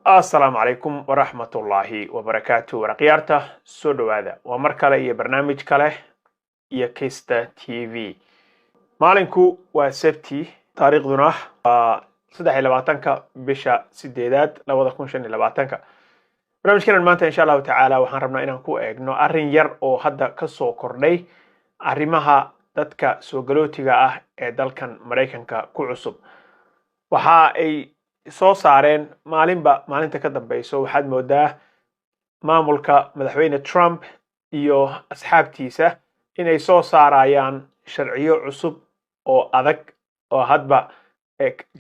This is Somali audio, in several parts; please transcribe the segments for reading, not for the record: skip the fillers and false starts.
السلام عليكم ورحمة الله وبركاته ورقيارته سودو هذا ومركلة يا برنامج كله يا كيستا تي في مالنكو وسبتي تاريخ دونه صدح لبعتنك بشا سديدات لو ذكون شن لبعتنك برنامج كنا المانتا إن شاء الله تعالى وحنربنا إن نكو إجنو أرين ير أو هذا كسو كورني أريمها دتك سوغلوتيغا دالكن مريكنكا كعصب waxa ay soo saareen maalinta ka dambayso waxaad moodaa maamulka madaxweyne Trump iyo asxaabtiisa inay soo saarayaan sharciyo cusub oo adag oo hadba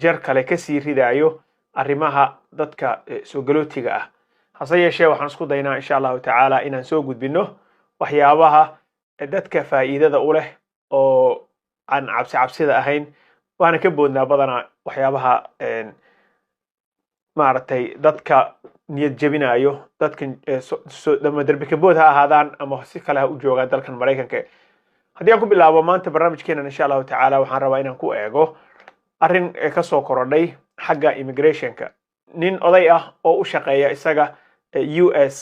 jeer kale ka sii ridayo arrimaha dadka soo galootiga ah hase yeeshee waxaan isku daynaa insha Allah taala inaan soo gudbino waxyaabaha dadka faa'iidada u leh oo aan cabsida ahayn waana ka boodnaa badanaa waxyaabaha maartay dadka niyad jabinayo dadka darbi ka bood ha ahaadaan ama si kale ha u joogaan dalkan Mareykanka haddii aan ku bilaabo maanta barnaamijkeena insha Allah taala waxaan rabaa inaan ku eego arrin ka soo korodhay xagga immigrationka nin oday ah oo u shaqeeya isaga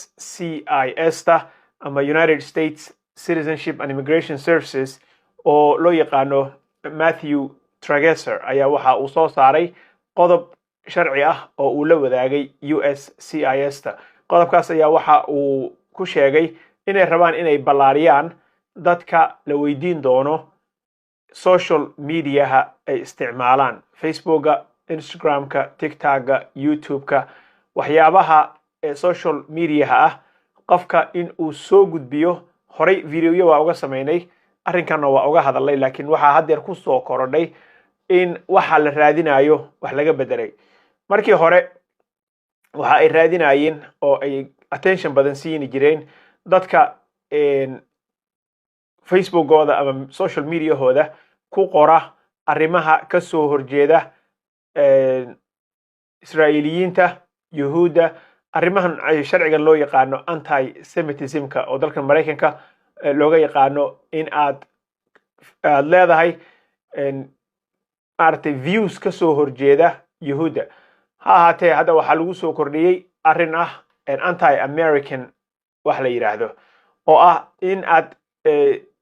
USCIS ta ama United States Citizenship and Immigration Services oo loo yaqaano Matthew Trageser ayaa waxa uu soo saaray qodob sharci ah oo uu la wadaagay USCIS ta qodobkaas ayaa waxa uu ku sheegay inay rabaan inay ballaariyaan dadka la weydiin doono social media ay isticmaalaan Facebooka, Instagramka, TikToka, YouTubeka waxyaabaha social media ah qofka in uu soo gudbiyo horay videoyo waa uga sameynay arrinkan waa uga hadalay laakiin waxa haddeer ku soo korodhay in waxa la raadinayo wax laga bedelay markii hore waxa ay raadinayeen oo ay attention badan siin jireen dadka Facebookooda ama social media hooda ku qora arrimaha ka soo horjeeda Israa'iiliyiinta Yahuuda arrimahan ay sharciga loo yaqaano anti-Semitism-ka oo dalka Mareykanka looga yaqaano in aad leedahay artay views ka soo horjeeda Yahuuda ha ahaatee hadda waxa lagu soo kordhiyay arrin ah anti-American wax la yiraahdo oo ah in aad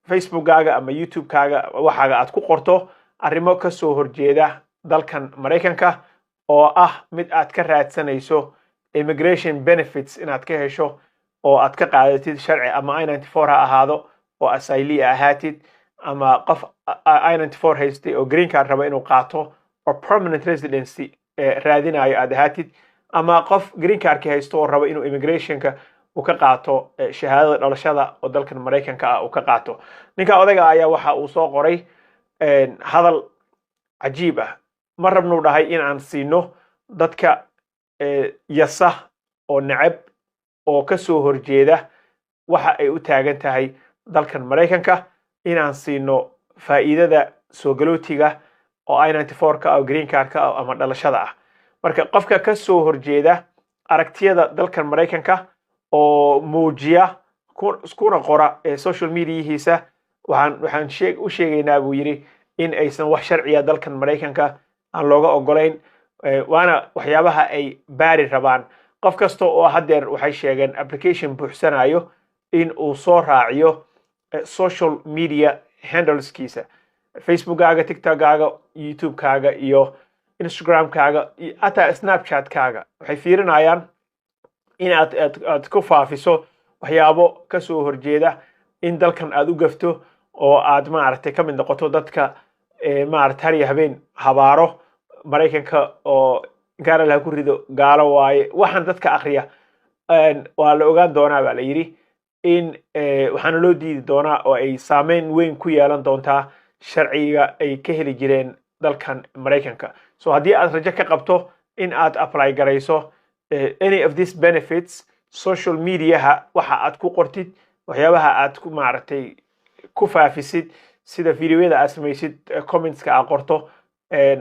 Facebookaaga ama YouTubekaaga waxaaga aad ku qorto arrimo ka soo horjeeda dalkan Mareykanka oo ah mid aad ka raadsanayso immigration benefits inaad ka hesho oo aad ka qaadatid sharci ama I-94 ha ahaado oo asayli ahaatid ama qof I-94 haystay oo green card raba inuu qaato or permanent residency raadinayo aad ahaatid ama qof green card haysto oo raba inuu immigrationka uu ka qaato shahaadada dhalashada oo dalkan Mareykanka ah uu ka qaato ninka odayga ayaa waxa uu soo qoray hadal cajiib ah ma rabno dhahay in aan siino dadka yasa oo nacab oo ka soo horjeeda waxa ay u taagan tahay dalkan Mareykanka in aan siino faa'iidada soo galootiga oo I-94 ka oo green card ka ama dhalashada ah marka qofka ka soo horjeeda aragtiyada dalkan Mareykanka oo muujiya kuna qora social media-hiisa waxaan u sheegaynaa buu yiri in aysan wax sharciya dalkan Mareykanka aan looga ogolayn waana waxyaabaha ay baari rabaan qof kasta oo haddeer waxay sheegeen application buuxsanayo in uu soo raaciyo social media handleskiisa Facebookaaga, TikTokaaga, YouTubekaaga iyo Instagramkaaga iyo ata Snapchatkaaga waxay fiirinayaan in aad ku faafiso waxyaabo ka soo horjeeda in dalkan aad u gafto oo aad maaragtay ka mid noqoto dadka maaragtay habeen habaaro Mareykanka oo gaar la ku rido gaalo waaye waxaan dadka akhriya waa la ogaan doonaa baa la yiri in waxaana loo diidi doonaa oo ay saameyn weyn ku yeelan doontaa sharciga ay ka heli jireen dalkan Mareykanka so haddii aad rajo ka qabto in aad apply garayso any of these benefits social media waxa aad ku qortid waxyaabaha aad ku maaragtay ku faafisid sida videoyada aad samaysid comments-ka aad qorto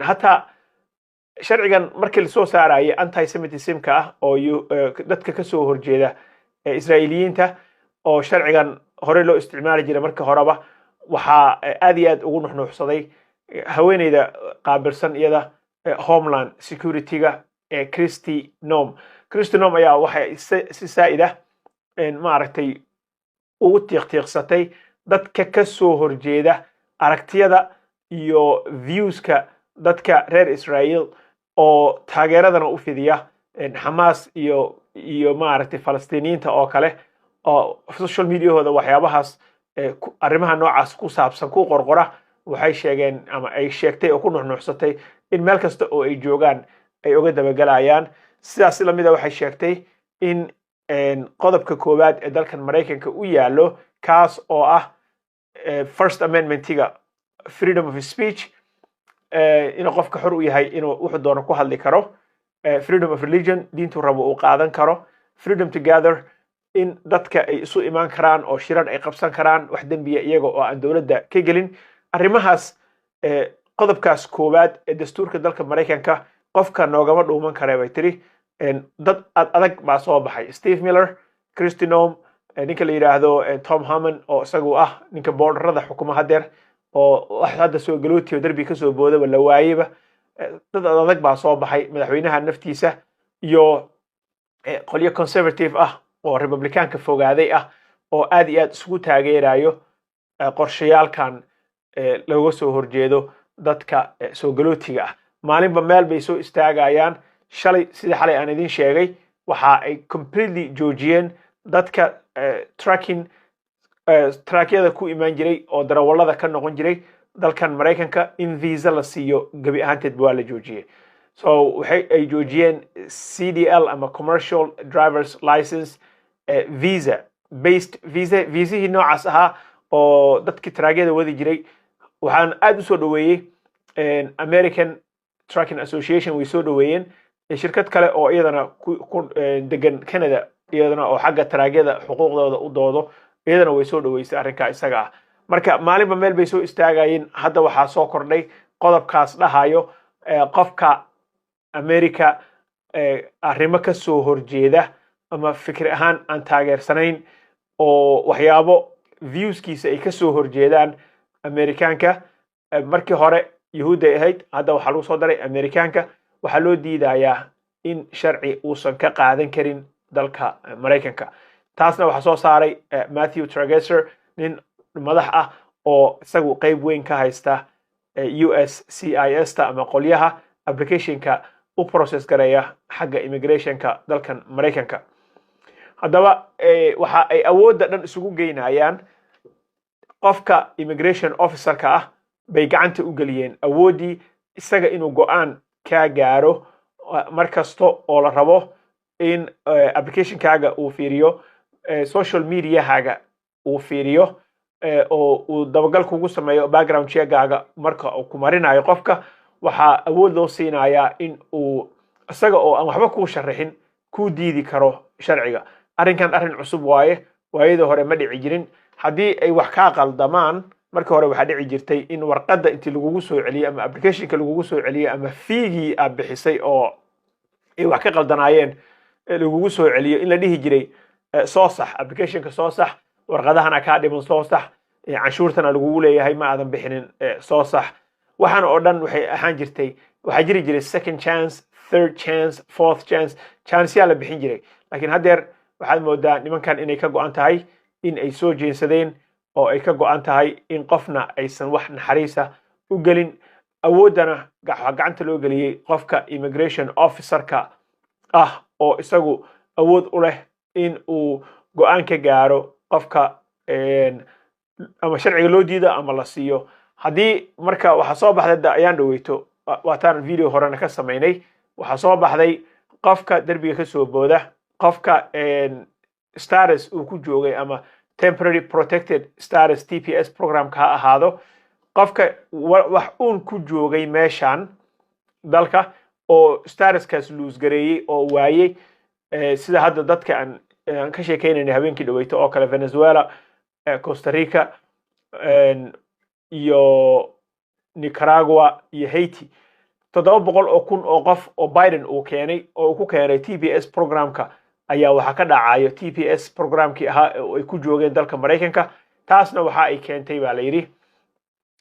hatta sharcigan markii la soo saarayay anti-Semitism-ka ah oo dadka ka soo horjeeda Israa'iiliyiinta oo sharcigan hore loo isticmaali jiray markii horeba waxa aad iyo aad ugu nuxnuuxsaday haweeneyda qaabilsan iyada homeland security-ga Kristi Noem ayaa waxay si saa'id ah maaragtay ugu tiiqtiiqsatay dadka ka soo horjeeda aragtiyada iyo viewska dadka reer Israel oo taageeradana u fidiya Hamas iyo maaragtay Falastiiniyiinta oo kale oo social mediahooda waxyaabahaas arrimaha noocaas ku saabsan ku qorqora waxay sheegeen ama ay sheegtay oo ku nuxnuxsatay in meel kasta oo ay joogaan ay uga dabagalayaan sidaas la mid ah waxay sheegtay in qodobka koowaad ee dalkan Mareykanka u yaalo kaas oo ah First Amendment-iga freedom of speech inuu qofka xor u yahay inuu wuxuu doono ku hadli karo freedom of religion diintu rabo uu qaadan karo freedom to gather in dadka ay isu imaan karaan oo shirar ay qabsan karaan wax dembiya iyaga oo aan dowladda ka gelin arrimahaas qodobkaas koowaad ee dastuurka dalka Mareykanka qofka noogama dhuuman kare bay tiri dad adag baa soo baxay Steve Miller Kristi Noem ninka la yiraahdo Tom Harmon oo isagu ah ninka boordarada xukuma hadeer oo wax hadda soo galootiyo darbi ka soo boodaba la waayeba dad adag baa soo baxay madaxweynaha naftiisa iyo qolyo conservative ah oo republicaanka fogaaday ah oo aad iyo aad isugu taageerayo qorshayaalkan looga soo horjeedo dadka soo galootiga ah maalinba meel bay soo istaagayaan shalay sida xalay aan idin sheegay waxa ay completely joojiyeen dadka trakyada ku imaan jiray oo darawallada ka noqon jiray dalkan Mareykanka in visa la siiyo gabi ahaanteed waa la joojiyay so waxay ay joojiyeen CDL ama commercial driver's license visa visa noocaas ahaa oo dadkii trakyada wadi jiray waxaan aad u soo dhaweeyay American Trucking Association way soo dhaweeyeen shirkad kale oo iyadana ku degan Canada iyadana oo xagga trakyada xuquuqdooda u doodo iyadana way soo dhaweysay arrinka isaga ah marka maalinba meel bay soo istaagayeen hadda waxaa soo kordhay qodobkaas dhahayo qofka America arrimo ka soo horjeeda ama fikir ahaan aan taageersanayn oo waxyaabo viewskiisa ay ka soo horjeedaan Amerikaanka markii hore Yahuud ay ahayd hadda waxaa lagu soo daray Amerikaanka waxaa loo diidayaa in sharci uusan ka qaadan karin dalka Mareykanka taasna waxaa soo saaray Matthew Tragesser nin madax ah oo isagu qayb weyn ka haysta USCIS ta ama qolyaha applicationka u process gareeya xagga immigrationka dalkan Mareykanka haddaba waxa ay awoodda dhan isugu geynayaan qofka immigration officerka ah bay gacanta u geliyeen awoodii isaga inuu go'aan ka gaaro markasto oo la rabo in applicationkaaga uu fiiriyo social mediahaaga uu fiiriyo oo uu dabagal kugu sameeyo background checkaaga marka uu ku marinayo qofka waxaa awood loo siinayaa in uu isaga oo aan waxba kuu sharaxin ku diidi karo sharciga arrinkan arrin cusub waaye waayada hore ma dhici jirin haddii ay wax ka qaldamaan marka hore waxa dhici jirtay in warqadda intii lagugu soo celiyo ama applicationka lagugu soo celiyo ama fiigii aad bixisay oo ay wax ka qaldanaayeen lagugu soo celiyo in la dhihi jiray soo sax applicationka soo sax warqadahana ka dhiman soo sax canshuurtana lagugu leeyahay ma aadan bixinin soo sax waxaan oo dhan waxay ahaan jirtay waxa jiri jiray second chance third chance fourth chance yaa la bixin jiray laakiin haddeer waxaad moodaa nimankan inay ka go'an tahay in ay soo jeensadeen oo ay ka go'an tahay in qofna aysan wax naxariisa u gelin awoodana gacanta loo geliyay qofka immigration officerka ah oo isagu awood u leh in uu go'aan ka gaaro qofka ama sharciga loo diido ama la siiyo haddii marka waxa soo baxday ayaan dhaweyto waataan video horena ka sameynay waxa soo baxday qofka darbiga ka soo booda qofka status uu ku joogay ama temporary protected status TPS programka ha ahaado qofka wax uun ku joogay meeshan dalka oo statuskaas luus gareeyay oo waayay sida hadda dadka aan ka sheekeynayna habeenkii dhaweyto oo kale Venezuela Costa Rica iyo Nicaragua iyo Haiti 700,000 oo qof oo Biden uu keenay oo ku keenay TPS programka ayaa waxa ka dhacayo TPS programkii ahaa oo ay ku joogeen dalka Mareykanka taasna waxa ay keentay baa la yiri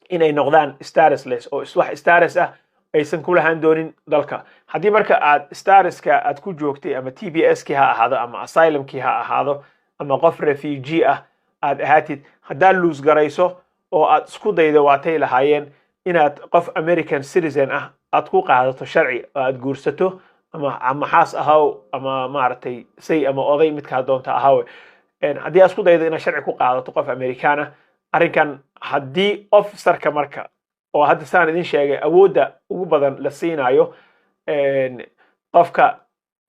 inay noqdaan statusless oo wax status ah aysan ku lahaan doonin dalka haddii marka aad statuska aad ku joogtay ama TPS-kii ha ahaado ama asylum-kii ha ahaado ama qof refugee ah aad ahaatid haddaad luus garayso oo aad isku daydo waatay lahaayeen inaad qof American citizen ah aad ku qaadato sharci oo aad guursato ama xaas ahaw ama maaragtay say ama oday midkaa doonta ahaw haddii aad isku daydo inaad sharci ku qaadato qof American ah arrinkan haddii officerka marka oo hadda saan idin sheegay awoodda ugu badan la siinayo qofka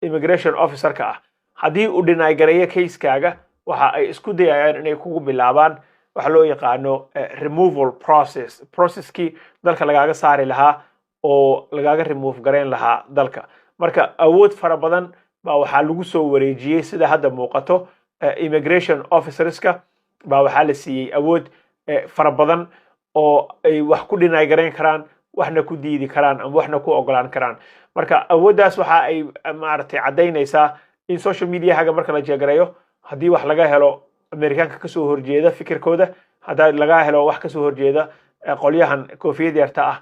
immigration officerka ah haddii uu deny gareeyo case-kaaga waxa ay isku dayayaan inay kugu bilaabaan waxa loo yaqaano removal processkii dalka lagaaga saari lahaa oo lagaaga remove gareyn lahaa dalka marka awood fara badan baa waxaa lagu soo wareejiyey sida hadda muuqato immigration officerska baa waxaa la siiyey awood fara badan oo ay wax ku deny gareyn karaan waxna ku diidi karaan ama waxna ku ogolaan karaan marka awooddaas waxa ay maaragtay caddaynaysaa in social media-haga marka la jeegareeyo haddii wax laga helo Amerikaanka ka soo horjeeda fikirkooda haddii laga helo wax ka soo horjeeda qolyahan koofiyad yarta ah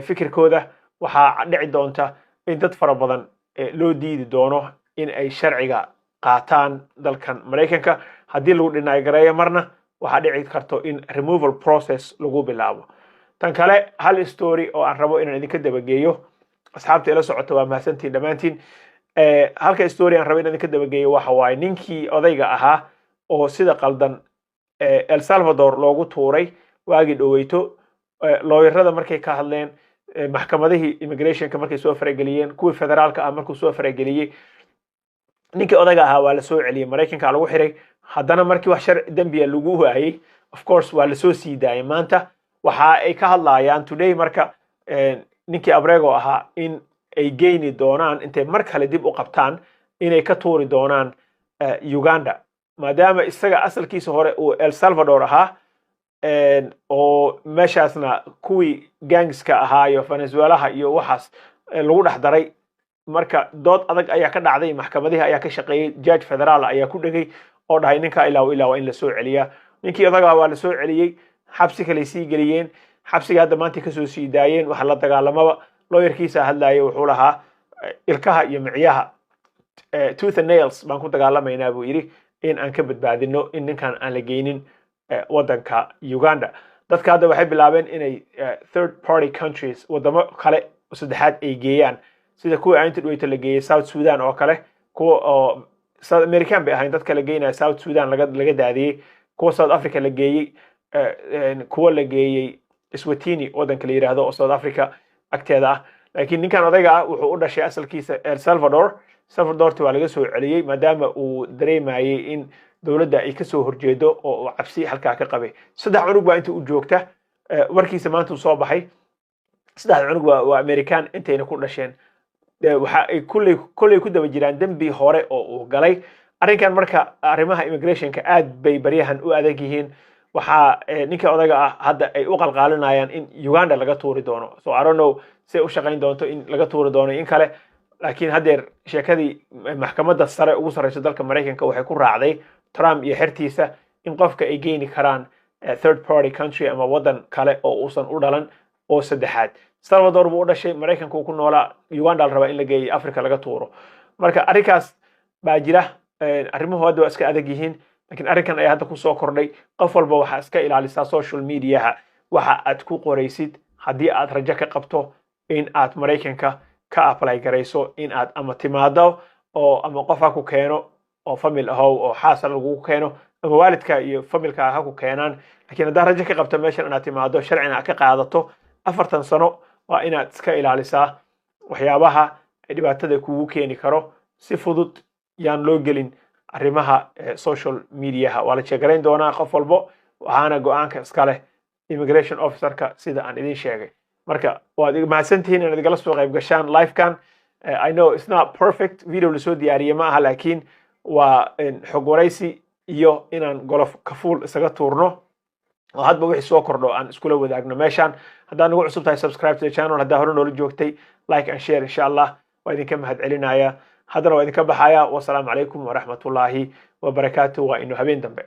fikirkooda waxaa dhici doonta in dad fara badan loo diidi doono in ay sharciga qaataan dalkan Mareykanka haddii lagu deny gareeyo marna waxaa dhici karto in removal process lagu bilaabo tan kale hal story oo aan rabo inaan idinka dabageeyo asxaabta ila socota waa mahadsantiin dhammaantiin halka story aan rabo inaan idinka dabageeyo waxa waaye ninkii odayga ahaa oo sida qaldan El Salvador loogu tuuray waagii dhoweyto looyarada markay ka hadleen maxkamadihii immigrationka markay soo farageliyeen kuwii federaalka ah markuu soo farageliyey ninkii odayga ahaa waa la soo celiyey Mareykanka lagu xiray haddana markii wax sharci dambiya lagu waayey of course waa la soo sii daayay maanta waxa ay ka hadlayaan today marka ninkii Abrego ahaa in ay geyni doonaan intay mar kale dib u qabtaan inay ka tuuri doonaan Uganda maadaama isaga asalkiisa hore uu El Salvador ahaa oo meeshaasna kuwii gangska ahaa iyo Venezuelaha iyo waxaas lagu dhex daray marka dood adag ayaa ka dhacday maxkamadihi ayaa ka shaqeeyay judge federal ayaa ku dhagay oo dhahay ninka ilaa in la soo celiya ninkii odaga waa la soo celiyay xabsi kale sii geliyeen xabsiga hadda maanta ka soo sii daayeen waxa la dagaalamaba lawyerkiisa hadlaayay wuxuu lahaa ilkaha iyo miciyaha tooth and nails baan ku dagaalamaynaa buu yiri in aan ka badbaadino in ninkan aan la geynin wadanka Uganda dadka hadda waxay bilaabeen inay third party countries wadamo kale saddexaad ay geeyaan sida kuwa aynta dhaweyta la geeyay South Sudan oo kale kuwa oo South American bay ahayn dadka la geynaya South Sudan laga daadiyay kuwa South Africa la geeyay kuwa la geeyay Eswatini wadanka la yiraahdo oo South Africa agteeda ah laakiin ninkan odayga ah wuxuu u dhashay asalkiisa El Salvador waa laga soo celiyay maadaama uu dareemayay in dawladda ay ka soo horjeedo oo cabsi halka ka qabay saddex cunug baa inta u joogta warkiisa maanta soo baxay saddex cunug waa American intayna ku dhasheen waxa ay kulay ku daba jiraan dambi hore oo uu galay arrinkan marka arrimaha immigrationka aad bay baryahan u adag yihiin waxa ninka odayga ah hadda ay u qalqaalinayaan in Uganda laga tuuri doono so I don't know say u shaqayn doonto in laga tuuri doono in kale laakiin hadeer sheekadii maxkamadda sare ugu sareysa dalka Mareykanka waxay ku raacday Trump iyo xirtiisa in qofka ay geeni karaan third party country ama wadan kale oo uusan u dhalan oo saddexaad Salvador buu u dhashay Mareykanka uu ku noolaa Uganda la raba in la geeyo Africa laga tuuro marka arrinkaas baa jira arrimuhu hadda waa iska adag yihiin laakiin arrinkan ay hadda ku soo kordhay qof walba waxa iska ilaalisaa social media waxa aad ku qoraysid haddii aad rajo ka qabto in aad Mareykanka ka apply garayso in aad ama timaado oo ama qof ha ku keeno oo family ahow oo xaas lagu keeno ama waalidka iyo familka ha ku keenaan laakiin haddii rajo ka qabto meeshan inaad timaado sharcina ka qaadato 4 sano waa inaad iska ilaalisaa waxyaabaha dhibaatada kugu keeni karo si fudud yaan loo gelin arrimaha social media waa la sheegarayn doonaa qof walbo waxaana go'aanka iska leh immigration officerka sida aan idin sheegay marka waad mahadsantihiin inaad igala soo qayb gashaan live-kan I know it's not perfect video la soo diyaariyay ma aha laakiin waa xog waraysi iyo inaan golof kafuul isaga tuurno oo hadba wixii soo kordho aan iskula wadaagno meeshan haddaan nagu cusub tahay subscribe to the channel haddaa hore noola joogtay like and share insha Allah waa idinka mahad celinaya haddana waa idinka baxaya wassalaamu calaykum waraxmatullaahi wabarakaatuh waa inuu habeen dambe